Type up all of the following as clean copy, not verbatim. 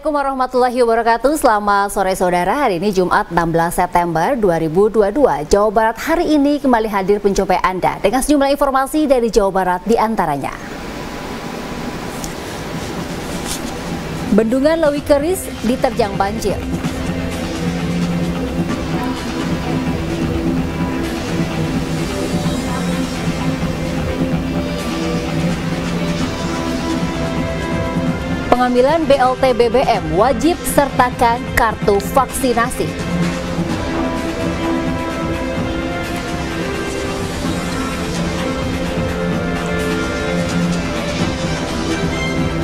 Assalamualaikum warahmatullahi wabarakatuh. Selamat sore saudara. Hari ini Jumat 16 September 2022. Jawa Barat hari ini kembali hadir menjumpai Anda dengan sejumlah informasi dari Jawa Barat di antaranya. Bendungan Lewi Keris diterjang banjir. Pengambilan BLT BBM wajib sertakan kartu vaksinasi.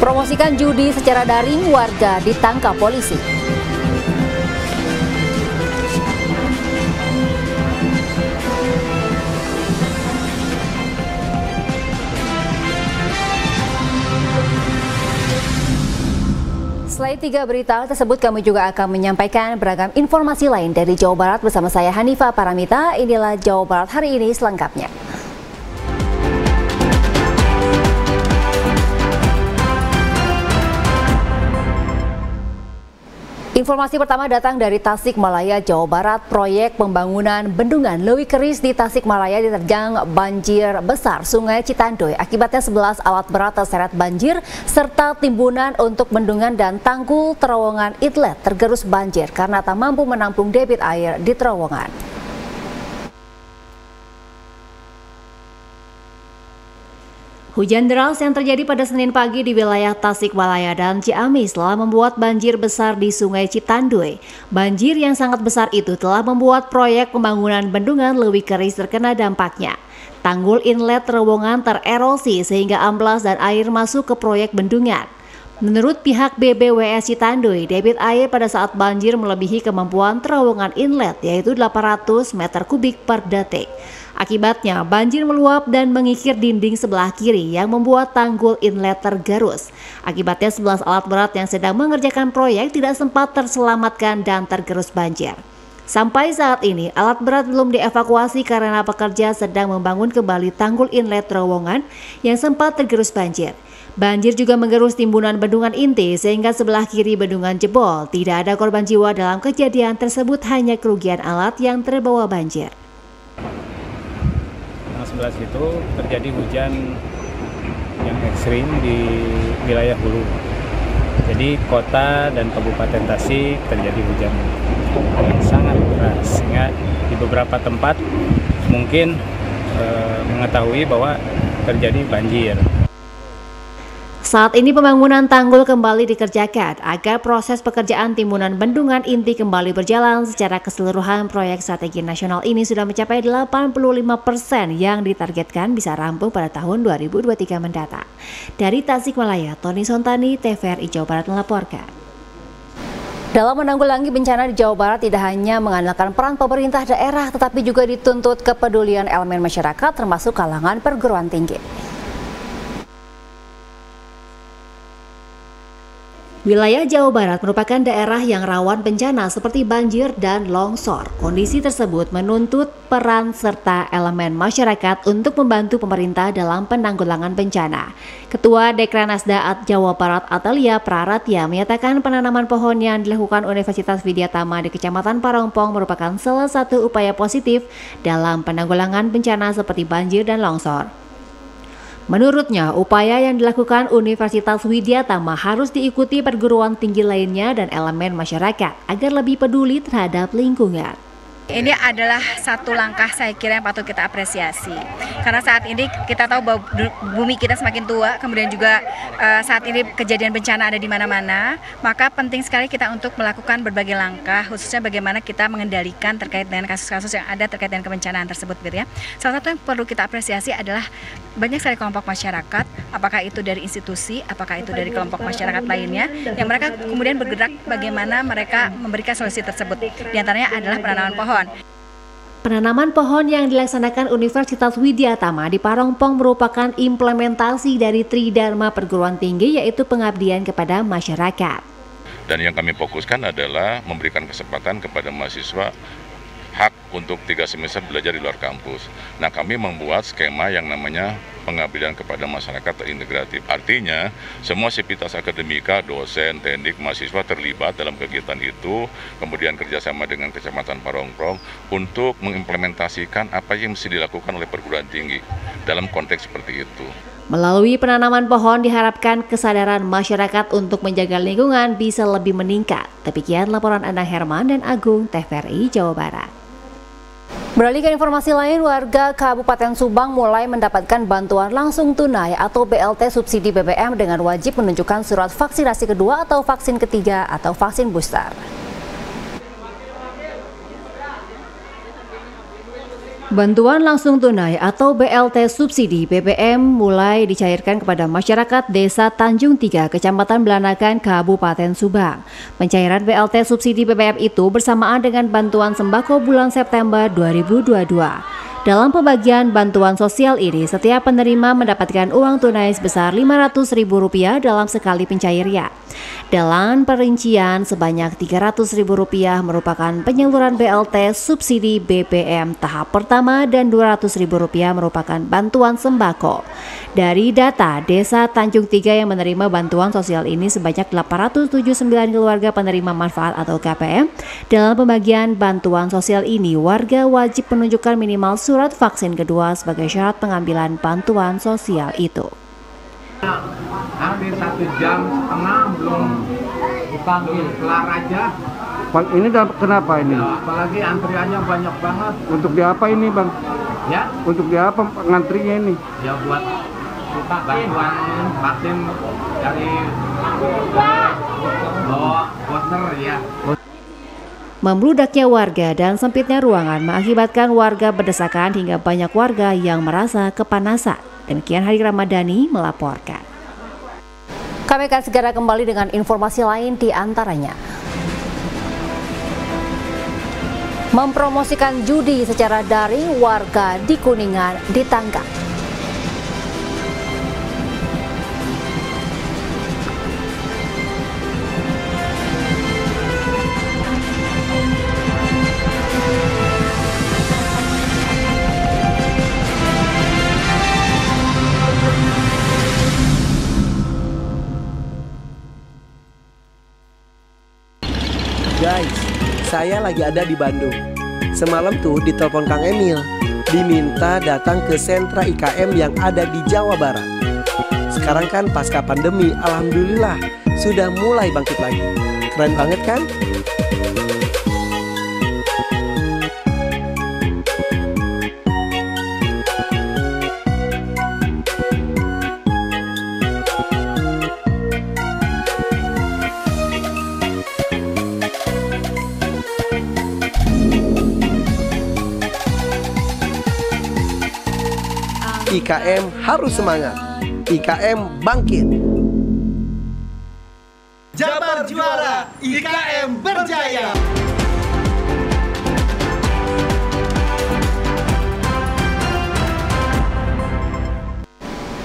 Promosikan judi secara daring, warga ditangkap polisi. Selain 3 berita tersebut, kami juga akan menyampaikan beragam informasi lain dari Jawa Barat bersama saya Hanifah Paramita. Inilah Jawa Barat hari ini selengkapnya. Informasi pertama datang dari Tasikmalaya, Jawa Barat. Proyek pembangunan Bendungan Lewi Keris di Tasikmalaya diterjang banjir besar Sungai Citandoy. Akibatnya 11 alat berat terseret banjir serta timbunan untuk bendungan dan tanggul terowongan Inlet tergerus banjir karena tak mampu menampung debit air di terowongan. Hujan deras yang terjadi pada Senin pagi di wilayah Tasikmalaya dan Ciamis telah membuat banjir besar di Sungai Citandoy. Banjir yang sangat besar itu telah membuat proyek pembangunan Bendungan Lewi Keris terkena dampaknya. Tanggul inlet terowongan tererosi sehingga amblas dan air masuk ke proyek bendungan. Menurut pihak BBWS Citandoy, debit air pada saat banjir melebihi kemampuan terowongan inlet yaitu 800 meter kubik per detik. Akibatnya, banjir meluap dan mengikir dinding sebelah kiri yang membuat tanggul inlet tergerus. Akibatnya 11 alat berat yang sedang mengerjakan proyek tidak sempat terselamatkan dan tergerus banjir. Sampai saat ini, alat berat belum dievakuasi karena pekerja sedang membangun kembali tanggul inlet terowongan yang sempat tergerus banjir. Banjir juga menggerus timbunan bendungan inti sehingga sebelah kiri bendungan jebol. Tidak ada korban jiwa dalam kejadian tersebut, hanya kerugian alat yang terbawa banjir. 11 itu terjadi hujan yang ekstrim di wilayah hulu. Jadi kota dan kabupaten Tasik terjadi hujan yang sangat deras sehingga di beberapa tempat mungkin mengetahui bahwa terjadi banjir. Saat ini pembangunan tanggul kembali dikerjakan agar proses pekerjaan timbunan bendungan inti kembali berjalan. Secara keseluruhan, proyek strategi nasional ini sudah mencapai 85% yang ditargetkan bisa rampung pada tahun 2023 mendatang. Dari Tasikmalaya, Tony Sontani, TVRI Jawa Barat melaporkan. Dalam menanggulangi bencana di Jawa Barat tidak hanya mengandalkan peran pemerintah daerah, tetapi juga dituntut kepedulian elemen masyarakat termasuk kalangan perguruan tinggi. Wilayah Jawa Barat merupakan daerah yang rawan bencana seperti banjir dan longsor. Kondisi tersebut menuntut peran serta elemen masyarakat untuk membantu pemerintah dalam penanggulangan bencana. Ketua Dekranasda Jawa Barat Atalia Praratya menyatakan penanaman pohon yang dilakukan Universitas Widyatama di Kecamatan Parongpong merupakan salah satu upaya positif dalam penanggulangan bencana seperti banjir dan longsor. Menurutnya, upaya yang dilakukan Universitas Widyatama harus diikuti perguruan tinggi lainnya dan elemen masyarakat agar lebih peduli terhadap lingkungan. Ini adalah satu langkah saya kira yang patut kita apresiasi. Karena saat ini kita tahu bahwa bumi kita semakin tua, kemudian juga saat ini kejadian bencana ada di mana-mana, maka penting sekali kita untuk melakukan berbagai langkah, khususnya bagaimana kita mengendalikan terkait dengan kasus-kasus yang ada terkait dengan kebencanaan tersebut, gitu ya. Salah satu yang perlu kita apresiasi adalah banyak sekali kelompok masyarakat, apakah itu dari institusi, apakah itu dari kelompok masyarakat lainnya, yang mereka kemudian bergerak bagaimana mereka memberikan solusi tersebut. Di antaranya adalah penanaman pohon. Penanaman pohon yang dilaksanakan Universitas Widyatama di Parongpong merupakan implementasi dari Tridharma perguruan tinggi, yaitu pengabdian kepada masyarakat. Dan yang kami fokuskan adalah memberikan kesempatan kepada mahasiswa hak untuk 3 semester belajar di luar kampus. Nah, kami membuat skema yang namanya pengabdian kepada masyarakat terintegratif. Artinya, semua sivitas akademika, dosen, teknik, mahasiswa terlibat dalam kegiatan itu, kemudian kerjasama dengan Kecamatan Parongpong untuk mengimplementasikan apa yang mesti dilakukan oleh perguruan tinggi dalam konteks seperti itu. Melalui penanaman pohon diharapkan kesadaran masyarakat untuk menjaga lingkungan bisa lebih meningkat. Demikian laporan Anang Herman dan Agung, TVRI Jawa Barat. Beralih ke informasi lain, warga Kabupaten Subang mulai mendapatkan bantuan langsung tunai atau BLT subsidi BBM dengan wajib menunjukkan surat vaksinasi kedua atau vaksin ketiga atau vaksin booster. Bantuan langsung tunai atau BLT subsidi BBM mulai dicairkan kepada masyarakat Desa Tanjung 3, Kecamatan Belanakan, Kabupaten Subang. Pencairan BLT subsidi BBM itu bersamaan dengan bantuan sembako bulan September 2022. Dalam pembagian bantuan sosial ini, setiap penerima mendapatkan uang tunai sebesar Rp500.000 dalam sekali pencairan. Dalam perincian, sebanyak Rp300.000 merupakan penyaluran BLT subsidi BBM tahap pertama dan Rp200.000 merupakan bantuan sembako. Dari data Desa Tanjung 3 yang menerima bantuan sosial ini sebanyak 879 keluarga penerima manfaat atau KPM. Dalam pembagian bantuan sosial ini, warga wajib menunjukkan minimal surat vaksin kedua sebagai syarat pengambilan bantuan sosial itu. Hampir 1,5 jam belum dipanggil, kelar aja. Ini kenapa ini? Ya, apalagi antriannya banyak banget. Untuk di apa ini, Bang? Ya? Untuk di apa ngantrinya ini? Ya buat bantuan vaksin dari poster ya. Membludaknya warga dan sempitnya ruangan mengakibatkan warga berdesakan hingga banyak warga yang merasa kepanasan. Demikian Hari Ramadhani melaporkan. Kami akan segera kembali dengan informasi lain, di antaranya mempromosikan judi secara daring, warga di Kuningan ditangkap. Guys, saya lagi ada di Bandung. Semalam tuh ditelepon Kang Emil, diminta datang ke sentra IKM yang ada di Jawa Barat. Sekarang kan pasca pandemi, alhamdulillah sudah mulai bangkit lagi. Keren banget kan? IKM harus semangat, IKM bangkit. Jabar juara, IKM berjaya.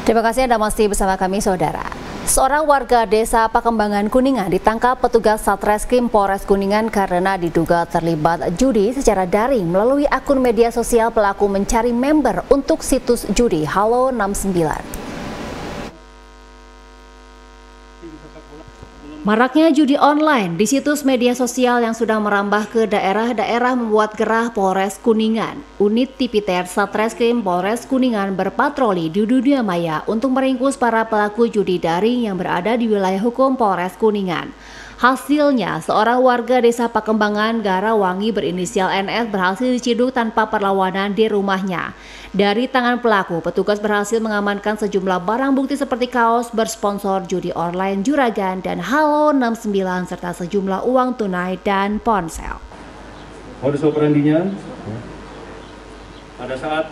Terima kasih Anda masih bersama kami, saudara. Seorang warga desa Pakembangan, Kuningan ditangkap petugas Satreskrim Polres Kuningan karena diduga terlibat judi secara daring. Melalui akun media sosial, pelaku mencari member untuk situs judi Halo 69. Maraknya judi online di situs media sosial yang sudah merambah ke daerah-daerah membuat gerah Polres Kuningan. Unit Tipiter Satreskrim Polres Kuningan berpatroli di dunia maya untuk meringkus para pelaku judi daring yang berada di wilayah hukum Polres Kuningan. Hasilnya, seorang warga desa Pakembangan, Garawangi berinisial NS berhasil diciduk tanpa perlawanan di rumahnya. Dari tangan pelaku, petugas berhasil mengamankan sejumlah barang bukti seperti kaos bersponsor judi online Juragan dan Halo 69 serta sejumlah uang tunai dan ponsel. Modus operandinya, pada saat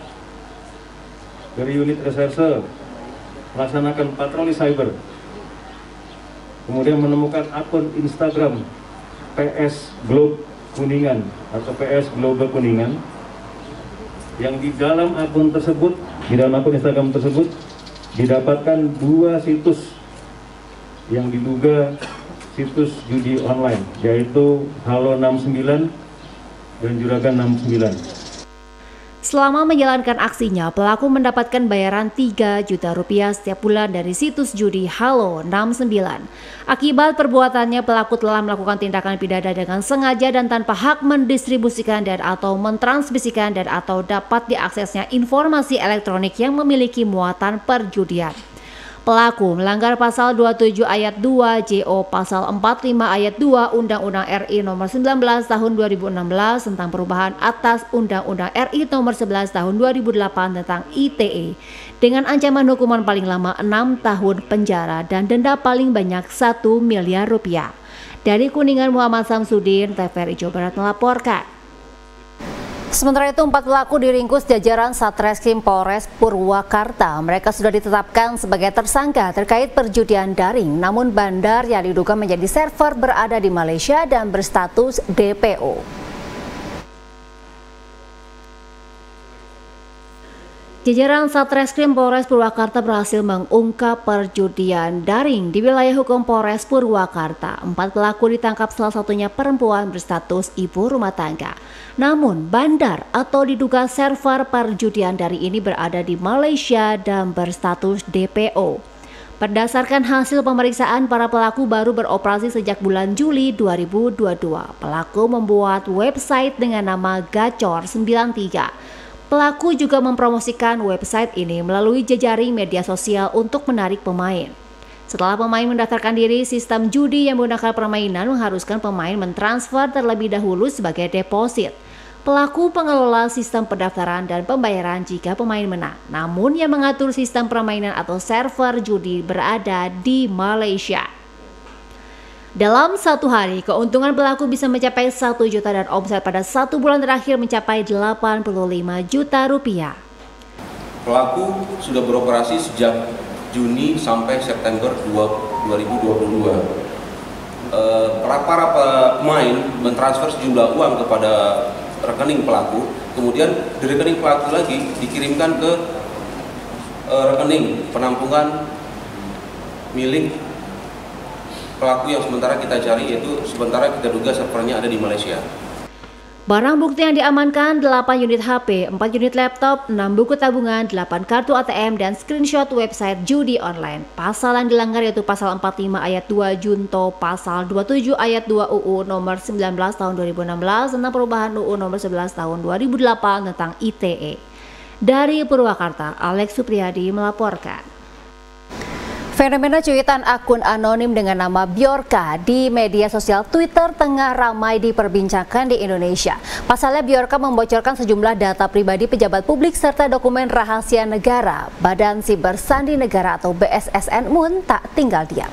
dari unit reserse melaksanakan patroli cyber, kemudian menemukan akun Instagram PS Globe Kuningan atau PS Globe Kuningan, yang di dalam akun tersebut, di dalam akun Instagram tersebut didapatkan dua situs yang diduga situs judi online, yaitu Halo 69 dan Juragan 69. Selama menjalankan aksinya, pelaku mendapatkan bayaran 3 juta rupiah setiap bulan dari situs judi Halo 69. Akibat perbuatannya, pelaku telah melakukan tindakan pidana dengan sengaja dan tanpa hak mendistribusikan dan atau mentransmisikan dan atau dapat diaksesnya informasi elektronik yang memiliki muatan perjudian. Pelaku melanggar pasal 27 ayat 2 JO pasal 45 ayat 2 Undang-Undang RI nomor 19 tahun 2016 tentang perubahan atas Undang-Undang RI nomor 11 tahun 2008 tentang ITE dengan ancaman hukuman paling lama 6 tahun penjara dan denda paling banyak 1 miliar rupiah. Dari Kuningan, Muhammad Samsudin, TVRI Jawa Barat melaporkan. Sementara itu, 4 pelaku diringkus jajaran Satreskrim Polres Purwakarta. Mereka sudah ditetapkan sebagai tersangka terkait perjudian daring, namun bandar yang diduga menjadi server berada di Malaysia dan berstatus DPO. Jajaran Satreskrim Polres Purwakarta berhasil mengungkap perjudian daring di wilayah hukum Polres Purwakarta. 4 pelaku ditangkap, salah satunya perempuan berstatus ibu rumah tangga. Namun, bandar atau diduga server perjudian daring ini berada di Malaysia dan berstatus DPO. Berdasarkan hasil pemeriksaan, para pelaku baru beroperasi sejak bulan Juli 2022. Pelaku membuat website dengan nama Gacor 93. Pelaku juga mempromosikan website ini melalui jejaring media sosial untuk menarik pemain. Setelah pemain mendaftarkan diri, sistem judi yang menggunakan permainan mengharuskan pemain mentransfer terlebih dahulu sebagai deposit. Pelaku pengelola sistem pendaftaran dan pembayaran jika pemain menang. Namun yang mengatur sistem permainan atau server judi berada di Malaysia. Dalam satu hari, keuntungan pelaku bisa mencapai 1 juta dan omset pada 1 bulan terakhir mencapai 85 juta rupiah. Pelaku sudah beroperasi sejak Juni sampai September 2022. Para pemain mentransfer sejumlah uang kepada rekening pelaku, kemudian dari rekening pelaku lagi dikirimkan ke rekening penampungan milik pelaku yang sementara kita cari, yaitu sementara kita duga servernya ada di Malaysia. Barang bukti yang diamankan 8 unit HP, 4 unit laptop, 6 buku tabungan, 8 kartu ATM, dan screenshot website judi online. Pasal yang dilanggar yaitu pasal 45 ayat 2 Junto, pasal 27 ayat 2 UU nomor 19 tahun 2016 tentang perubahan UU nomor 11 tahun 2008 tentang ITE. Dari Purwakarta, Alex Supriyadi melaporkan. Fenomena cuitan akun anonim dengan nama Bjorka di media sosial Twitter tengah ramai diperbincangkan di Indonesia. Pasalnya, Bjorka membocorkan sejumlah data pribadi pejabat publik serta dokumen rahasia negara. Badan Siber Sandi Negara atau BSSN pun tak tinggal diam.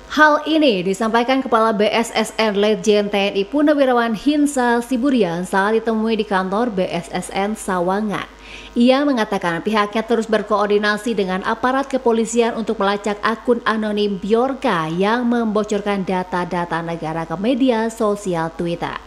Hal ini disampaikan Kepala BSSN Letjen TNI Purnawirawan Hinsa Siburian saat ditemui di kantor BSSN Sawangan. Ia mengatakan pihaknya terus berkoordinasi dengan aparat kepolisian untuk melacak akun anonim Bjorka yang membocorkan data-data negara ke media sosial Twitter.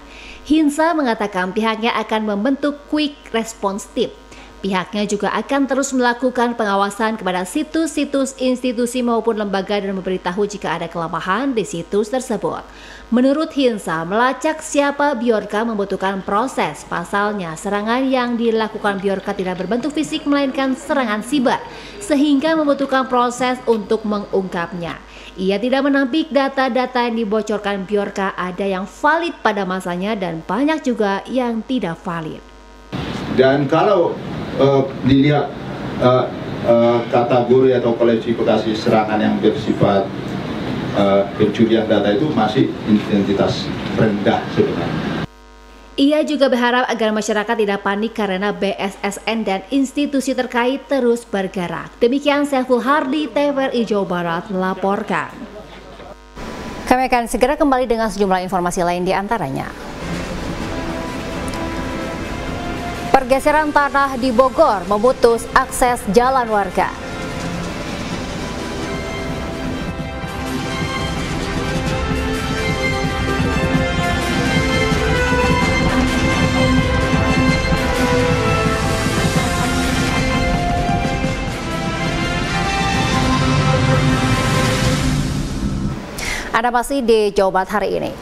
Hinsa mengatakan pihaknya akan membentuk quick response team. Pihaknya juga akan terus melakukan pengawasan kepada situs-situs institusi maupun lembaga dan memberitahu jika ada kelemahan di situs tersebut. Menurut Hinsa, melacak siapa Bjorka membutuhkan proses. Pasalnya, serangan yang dilakukan Bjorka tidak berbentuk fisik melainkan serangan siber, sehingga membutuhkan proses untuk mengungkapnya. Ia tidak menampik data-data yang dibocorkan Bjorka ada yang valid pada masanya dan banyak juga yang tidak valid. Dan kalau dilihat kategori atau klasifikasi serangan yang bersifat pencurian data itu masih identitas rendah sebenarnya. Ia juga berharap agar masyarakat tidak panik karena BSSN dan institusi terkait terus bergerak. Demikian Saiful Hardi, TVRI Jawa Barat melaporkan. Kami akan segera kembali dengan sejumlah informasi lain di antaranya. Pergeseran tanah di Bogor memutus akses jalan warga. Anda masih di Jawa Barat hari ini.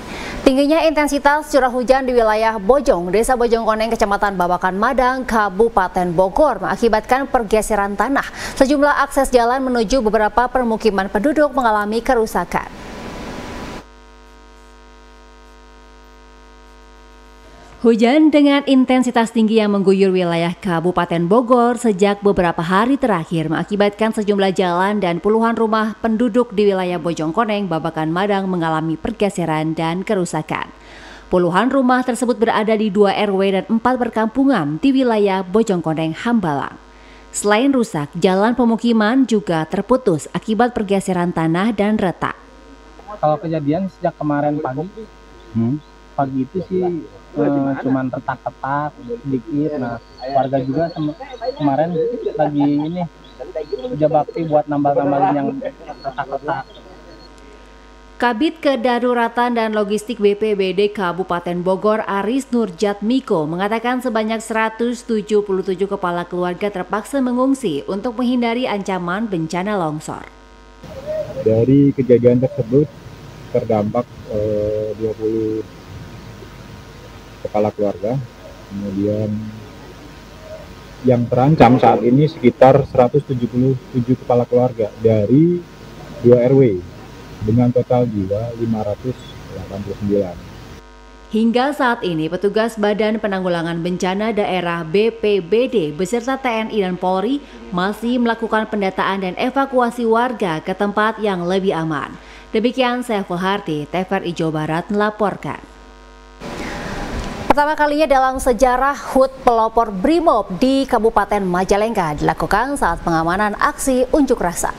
Tingginya intensitas curah hujan di wilayah Bojong, Desa Bojongkoneng, Kecamatan Babakan Madang, Kabupaten Bogor mengakibatkan pergeseran tanah. Sejumlah akses jalan menuju beberapa permukiman penduduk mengalami kerusakan. Hujan dengan intensitas tinggi yang mengguyur wilayah Kabupaten Bogor sejak beberapa hari terakhir mengakibatkan sejumlah jalan dan puluhan rumah penduduk di wilayah Bojongkoneng, Babakan Madang mengalami pergeseran dan kerusakan. Puluhan rumah tersebut berada di 2 RW dan 4 perkampungan di wilayah Bojongkoneng, Hambalang. Selain rusak, jalan pemukiman juga terputus akibat pergeseran tanah dan retak. Kalau kejadian sejak kemarin pagi itu sih cuman retak-retak sedikit. Nah, warga juga kemarin lagi ini kerja bakti buat nambal-nambalin yang retak-retak. Kabid Kedaruratan dan Logistik BPBD Kabupaten Bogor Aris Nurjatmiko mengatakan sebanyak 177 kepala keluarga terpaksa mengungsi untuk menghindari ancaman bencana longsor. Dari kejadian tersebut terdampak 20 kepala keluarga, kemudian yang terancam saat ini sekitar 177 kepala keluarga dari 2 RW dengan total jiwa 589. Hingga saat ini petugas Badan Penanggulangan Bencana Daerah BPBD beserta TNI dan Polri masih melakukan pendataan dan evakuasi warga ke tempat yang lebih aman. Demikian Saiful Harti, TVRI Jawa Barat melaporkan. Pertama kalinya dalam sejarah HUT pelopor BRIMOB di Kabupaten Majalengka dilakukan saat pengamanan aksi unjuk rasa.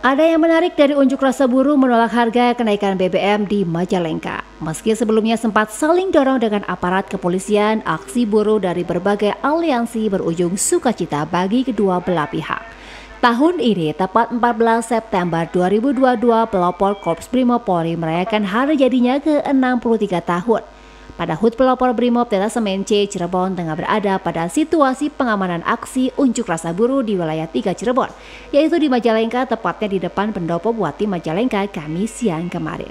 Ada yang menarik dari unjuk rasa buruh menolak harga kenaikan BBM di Majalengka. Meski sebelumnya sempat saling dorong dengan aparat kepolisian, aksi buruh dari berbagai aliansi berujung sukacita bagi kedua belah pihak. Tahun ini, tepat 14 September 2022, pelopor Korps BRIMOB Polri merayakan hari jadinya ke-63 tahun. Pada HUT pelopor BRIMOB Detasemen C Cirebon tengah berada pada situasi pengamanan aksi unjuk rasa buruh di wilayah 3 Cirebon, yaitu di Majalengka, tepatnya di depan Pendopo Buati Majalengka, Kamis siang kemarin.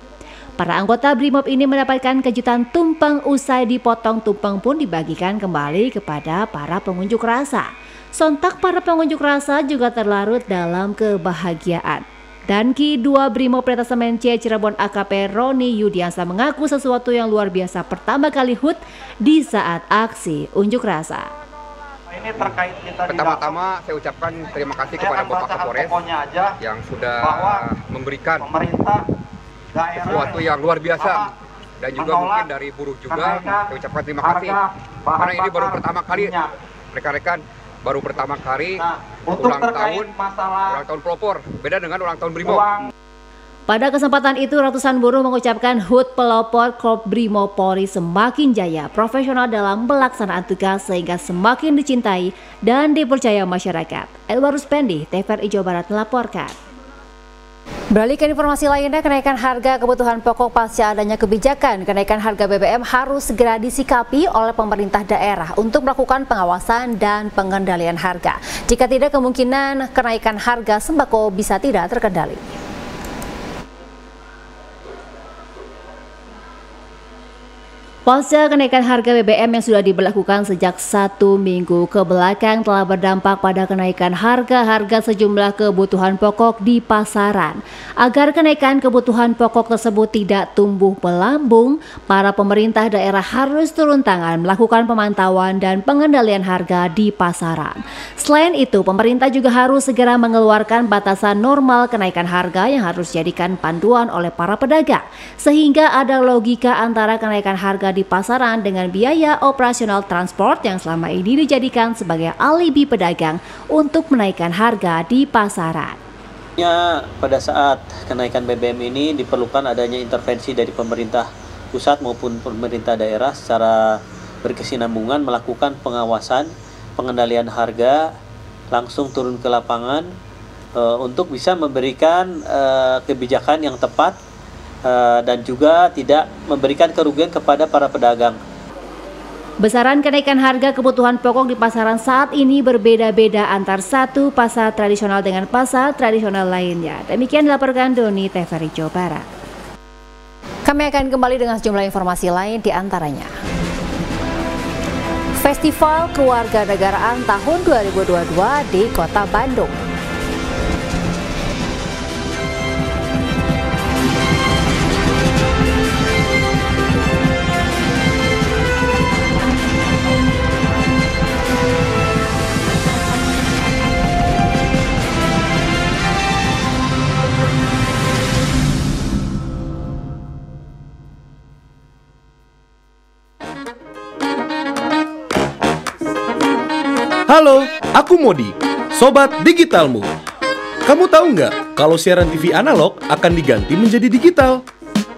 Para anggota BRIMOB ini mendapatkan kejutan tumpeng usai dipotong tumpeng pun dibagikan kembali kepada para pengunjuk rasa. Sontak para pengunjuk rasa juga terlarut dalam kebahagiaan. Danki 2 BRIMOB Detasemen C Cirebon AKP Roni Yudiansa mengaku sesuatu yang luar biasa pertama kali HUT di saat aksi unjuk rasa. Ini terkait kita pertama-tama saya ucapkan terima kasih kepada Bapak Kapolres yang sudah memberikan sesuatu yang luar biasa, dan juga mungkin dari buruh juga saya ucapkan terima kasih karena ini baru pertama kali rekan-rekan ulang tahun pelopor, beda dengan ulang tahun BRIMOB. Pada kesempatan itu ratusan buruh mengucapkan HUT pelopor Korps BRIMOB Polri semakin jaya, profesional dalam pelaksanaan tugas sehingga semakin dicintai dan dipercaya masyarakat. Edward Ruspendi, TVRI Jawa Barat melaporkan. Beralih ke informasi lainnya, kenaikan harga kebutuhan pokok pasca adanya kebijakan kenaikan harga BBM harus segera disikapi oleh pemerintah daerah untuk melakukan pengawasan dan pengendalian harga. Jika tidak, kemungkinan kenaikan harga sembako bisa tidak terkendali. Pasca kenaikan harga BBM yang sudah diberlakukan sejak 1 minggu ke belakang telah berdampak pada kenaikan harga-harga sejumlah kebutuhan pokok di pasaran. Agar kenaikan kebutuhan pokok tersebut tidak tumbuh melambung, para pemerintah daerah harus turun tangan melakukan pemantauan dan pengendalian harga di pasaran. Selain itu, pemerintah juga harus segera mengeluarkan batasan normal kenaikan harga yang harus dijadikan panduan oleh para pedagang, sehingga ada logika antara kenaikan harga di pasaran dengan biaya operasional transport yang selama ini dijadikan sebagai alibi pedagang untuk menaikkan harga di pasaran. Pada saat kenaikan BBM ini diperlukan adanya intervensi dari pemerintah pusat maupun pemerintah daerah secara berkesinambungan melakukan pengawasan, pengendalian harga, langsung turun ke lapangan untuk bisa memberikan kebijakan yang tepat dan juga tidak memberikan kerugian kepada para pedagang. Besaran kenaikan harga kebutuhan pokok di pasaran saat ini berbeda-beda antar satu pasar tradisional dengan pasar tradisional lainnya. Demikian dilaporkan Doni TVRI Jawa Barat. Kami akan kembali dengan sejumlah informasi lain di antaranya. Festival Kewarganegaraan tahun 2022 di Kota Bandung. Halo, aku Modi, Sobat Digitalmu. Kamu tahu nggak kalau siaran TV analog akan diganti menjadi digital?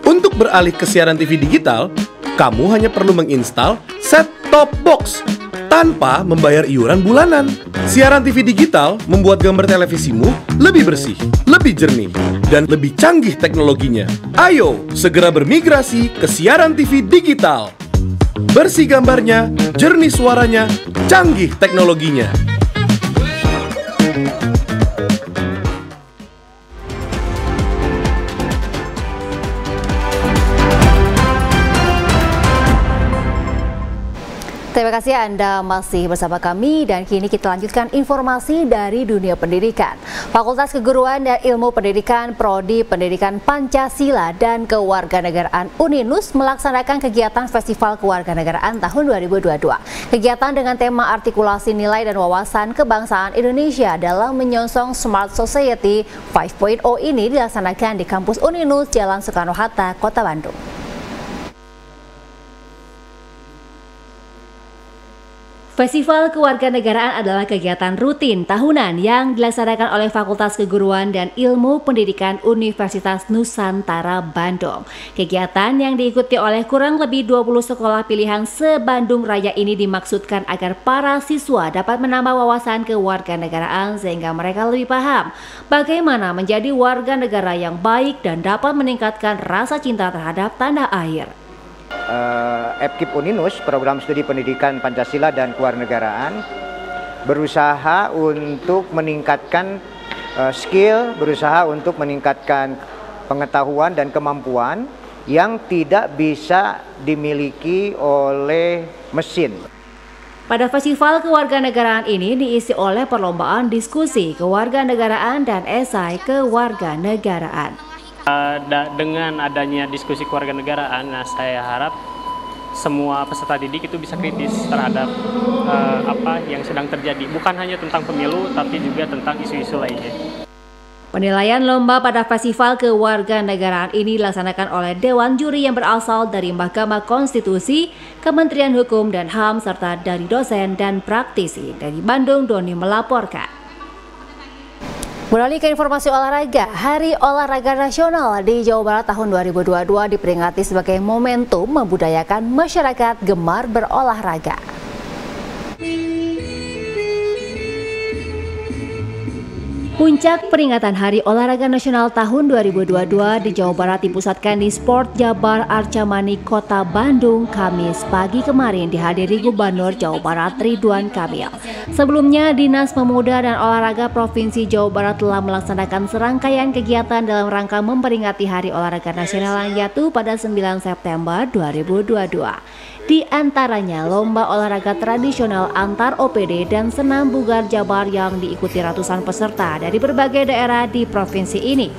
Untuk beralih ke siaran TV digital, kamu hanya perlu menginstal set-top box tanpa membayar iuran bulanan. Siaran TV digital membuat gambar televisimu lebih bersih, lebih jernih, dan lebih canggih teknologinya. Ayo, segera bermigrasi ke siaran TV digital. Bersih gambarnya, jernih suaranya, canggih teknologinya. Terima kasih Anda masih bersama kami dan kini kita lanjutkan informasi dari dunia pendidikan. Fakultas Keguruan dan Ilmu Pendidikan Prodi Pendidikan Pancasila dan Kewarganegaraan Uninus melaksanakan kegiatan Festival Kewarganegaraan tahun 2022. Kegiatan dengan tema artikulasi nilai dan wawasan kebangsaan Indonesia dalam menyongsong Smart Society 5.0 ini dilaksanakan di kampus Uninus Jalan Soekarno-Hatta, Kota Bandung. Festival Kewarganegaraan adalah kegiatan rutin tahunan yang dilaksanakan oleh Fakultas Keguruan dan Ilmu Pendidikan Universitas Nusantara Bandung. Kegiatan yang diikuti oleh kurang lebih 20 sekolah pilihan se-Bandung Raya ini dimaksudkan agar para siswa dapat menambah wawasan kewarganegaraan sehingga mereka lebih paham bagaimana menjadi warga negara yang baik dan dapat meningkatkan rasa cinta terhadap tanah air. FKIP Uninus, Program Studi Pendidikan Pancasila dan Kewarganegaraan, berusaha untuk meningkatkan skill, berusaha untuk meningkatkan pengetahuan dan kemampuan yang tidak bisa dimiliki oleh mesin. Pada Festival Kewarganegaraan ini diisi oleh perlombaan diskusi kewarganegaraan dan esai kewarganegaraan. Dengan adanya diskusi kewarganegaraan, saya harap semua peserta didik itu bisa kritis terhadap apa yang sedang terjadi, bukan hanya tentang pemilu tapi juga tentang isu-isu lainnya. Penilaian lomba pada Festival Kewarganegaraan ini dilaksanakan oleh Dewan Juri yang berasal dari Mahkamah Konstitusi, Kementerian Hukum dan HAM, serta dari dosen dan praktisi. Dari Bandung, Doni melaporkan. Beralih ke informasi olahraga, Hari Olahraga Nasional di Jawa Barat tahun 2022 diperingati sebagai momentum membudayakan masyarakat gemar berolahraga. Puncak peringatan Hari Olahraga Nasional tahun 2022 di Jawa Barat dipusatkan di Sport Jabar Arca Mani, Kota Bandung, Kamis pagi kemarin dihadiri Gubernur Jawa Barat Ridwan Kamil. Sebelumnya, Dinas Pemuda dan Olahraga Provinsi Jawa Barat telah melaksanakan serangkaian kegiatan dalam rangka memperingati Hari Olahraga Nasional yang jatuh pada 9 September 2022. Di antaranya lomba olahraga tradisional antar OPD dan senam bugar Jabar yang diikuti ratusan peserta dari berbagai daerah di provinsi ini.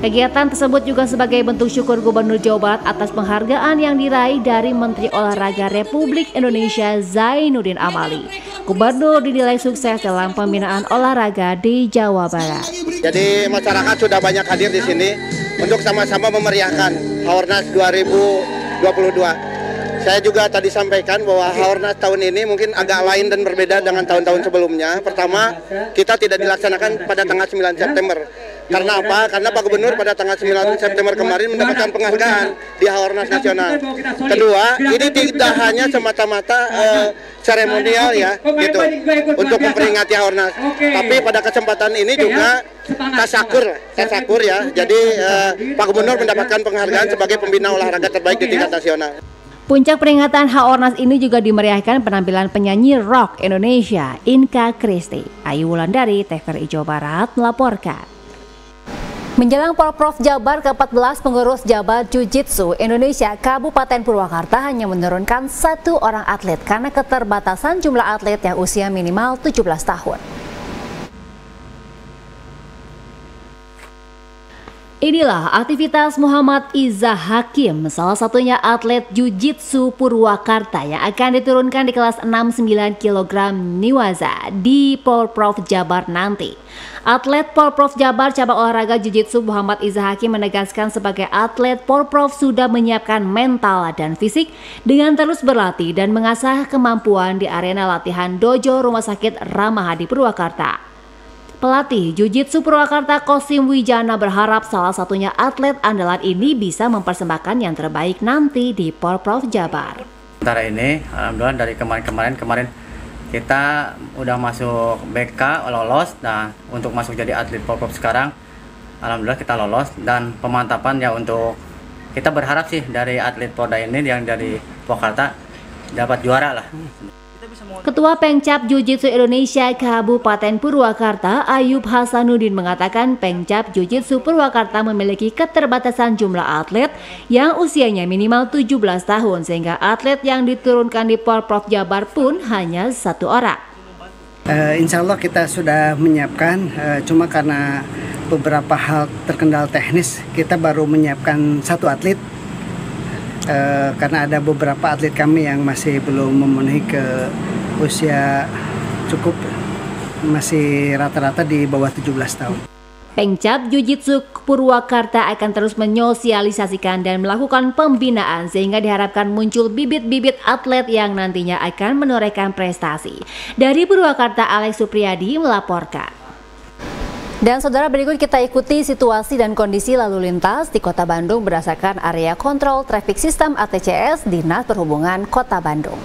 Kegiatan tersebut juga sebagai bentuk syukur Gubernur Jawa Barat atas penghargaan yang diraih dari Menteri Olahraga Republik Indonesia Zainuddin Amali. Gubernur dinilai sukses dalam pembinaan olahraga di Jawa Barat. Jadi masyarakat sudah banyak hadir di sini untuk sama-sama memeriahkan Haornas 2022. Saya juga tadi sampaikan bahwa Haornas tahun ini mungkin agak lain dan berbeda dengan tahun-tahun sebelumnya. Pertama, kita tidak dilaksanakan pada tanggal 9 September. Karena apa? Karena Pak Gubernur pada tanggal 9 September kemarin mendapatkan penghargaan di Haornas Nasional. Kedua, ini tidak hanya semata-mata seremonial ya, gitu, untuk memperingati Haornas. Tapi pada kesempatan ini juga tasakur ya. Jadi Pak Gubernur mendapatkan penghargaan sebagai pembina olahraga terbaik di tingkat nasional. Puncak peringatan Haornas ini juga dimeriahkan penampilan penyanyi rock Indonesia, Inka Kristi. Ayu Wulandari, TVRI Jawa Barat melaporkan. Menjelang Porprov Jabar ke-14, pengurus Jabar Jiu-Jitsu Indonesia Kabupaten Purwakarta hanya menurunkan 1 orang atlet karena keterbatasan jumlah atlet yang usia minimal 17 tahun. Inilah aktivitas Muhammad Iza Hakim, salah satunya atlet Jiu-Jitsu Purwakarta yang akan diturunkan di kelas 69 kg Niwaza di Porprov Jabar nanti. Atlet Porprov Jabar cabang olahraga Jiu-Jitsu Muhammad Iza Hakim menegaskan sebagai atlet Porprov sudah menyiapkan mental dan fisik dengan terus berlatih dan mengasah kemampuan di arena latihan dojo Rumah Sakit Ramahadi Purwakarta. Pelatih Jiu-Jitsu Purwakarta Kosim Wijana berharap salah satunya atlet andalan ini bisa mempersembahkan yang terbaik nanti di Porprov Jabar. Sementara ini, alhamdulillah dari kemarin kita udah masuk BK lolos. Nah, untuk masuk jadi atlet Porprov sekarang, alhamdulillah kita lolos dan pemantapan ya untuk kita berharap sih dari atlet Porda ini yang dari Purwakarta dapat juara lah. Ketua Pengcap Jiu-Jitsu Indonesia Kabupaten Purwakarta, Ayub Hasanuddin mengatakan Pengcap Jiu-Jitsu Purwakarta memiliki keterbatasan jumlah atlet yang usianya minimal 17 tahun sehingga atlet yang diturunkan di Porprov Jabar pun hanya 1 orang. Insya Allah kita sudah menyiapkan, cuma karena beberapa hal terkendala teknis kita baru menyiapkan 1 atlet. Karena ada beberapa atlet kami yang masih belum memenuhi ke usia cukup, masih rata-rata di bawah 17 tahun. Pengcap Jiu-Jitsu Purwakarta akan terus menyosialisasikan dan melakukan pembinaan sehingga diharapkan muncul bibit-bibit atlet yang nantinya akan menorehkan prestasi. Dari Purwakarta, Alex Supriyadi melaporkan. Dan saudara, berikut kita ikuti situasi dan kondisi lalu lintas di Kota Bandung berdasarkan area kontrol traffic system ATCS Dinas Perhubungan Kota Bandung.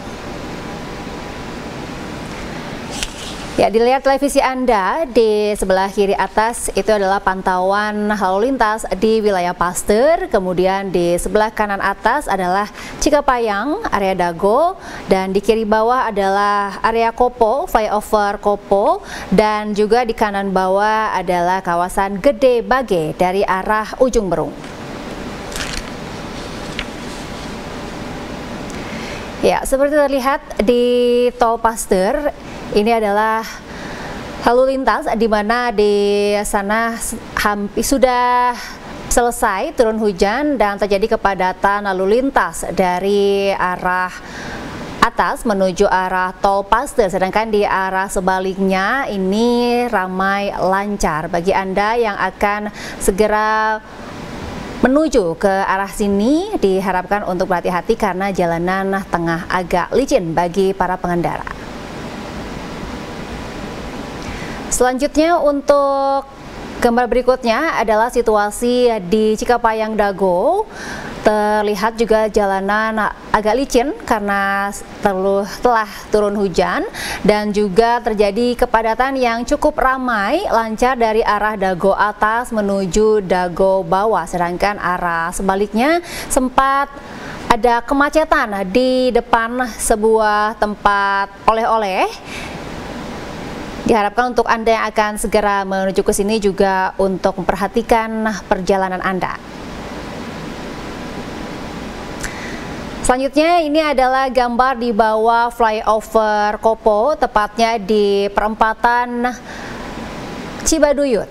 Ya, di layar televisi Anda di sebelah kiri atas itu adalah pantauan lalu lintas di wilayah Pasteur, kemudian di sebelah kanan atas adalah Cikapayang, area Dago, dan di kiri bawah adalah area Kopo, flyover Kopo, dan juga di kanan bawah adalah kawasan Gede Bage dari arah Ujung Berung. Ya, seperti terlihat di Tol Pasteur, ini adalah lalu lintas di mana di sana hampir sudah selesai turun hujan dan terjadi kepadatan lalu lintas dari arah atas menuju arah Tol Pasteur, sedangkan di arah sebaliknya ini ramai lancar. Bagi Anda yang akan segera menuju ke arah sini diharapkan untuk berhati-hati karena jalanan tengah agak licin bagi para pengendara. Selanjutnya untuk gambar berikutnya adalah situasi di Cikapayang Dago. Terlihat juga jalanan agak licin karena telah turun hujan dan juga terjadi kepadatan yang cukup ramai lancar dari arah Dago atas menuju Dago bawah, sedangkan arah sebaliknya sempat ada kemacetan di depan sebuah tempat oleh-oleh. Diharapkan untuk Anda yang akan segera menuju ke sini juga untuk memperhatikan perjalanan Anda. Selanjutnya ini adalah gambar di bawah flyover Kopo, tepatnya di perempatan Cibaduyut.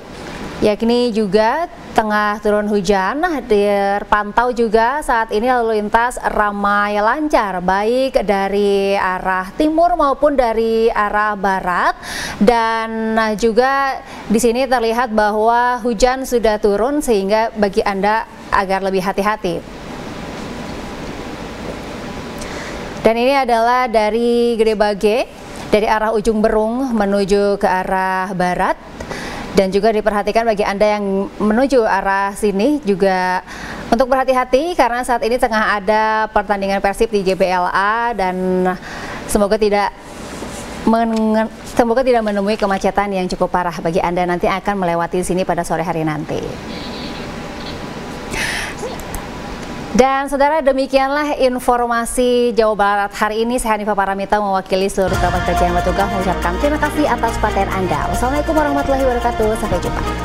Yakni juga tengah turun hujan, terpantau juga saat ini lalu lintas ramai lancar baik dari arah timur maupun dari arah barat, dan juga di sini terlihat bahwa hujan sudah turun sehingga bagi Anda agar lebih hati-hati. Dan ini adalah dari Gede Bage dari arah Ujung Berung menuju ke arah barat. Dan juga diperhatikan bagi Anda yang menuju arah sini juga untuk berhati-hati karena saat ini tengah ada pertandingan Persib di JBLA dan semoga tidak menemui kemacetan yang cukup parah bagi Anda nanti akan melewati sini pada sore hari nanti. Dan saudara, demikianlah informasi Jawa Barat hari ini. Saya Hanifah Paramita mewakili seluruh kerabat kerja yang bertugas mengucapkan terima kasih atas perhatian Anda. Wassalamualaikum warahmatullahi wabarakatuh. Sampai jumpa.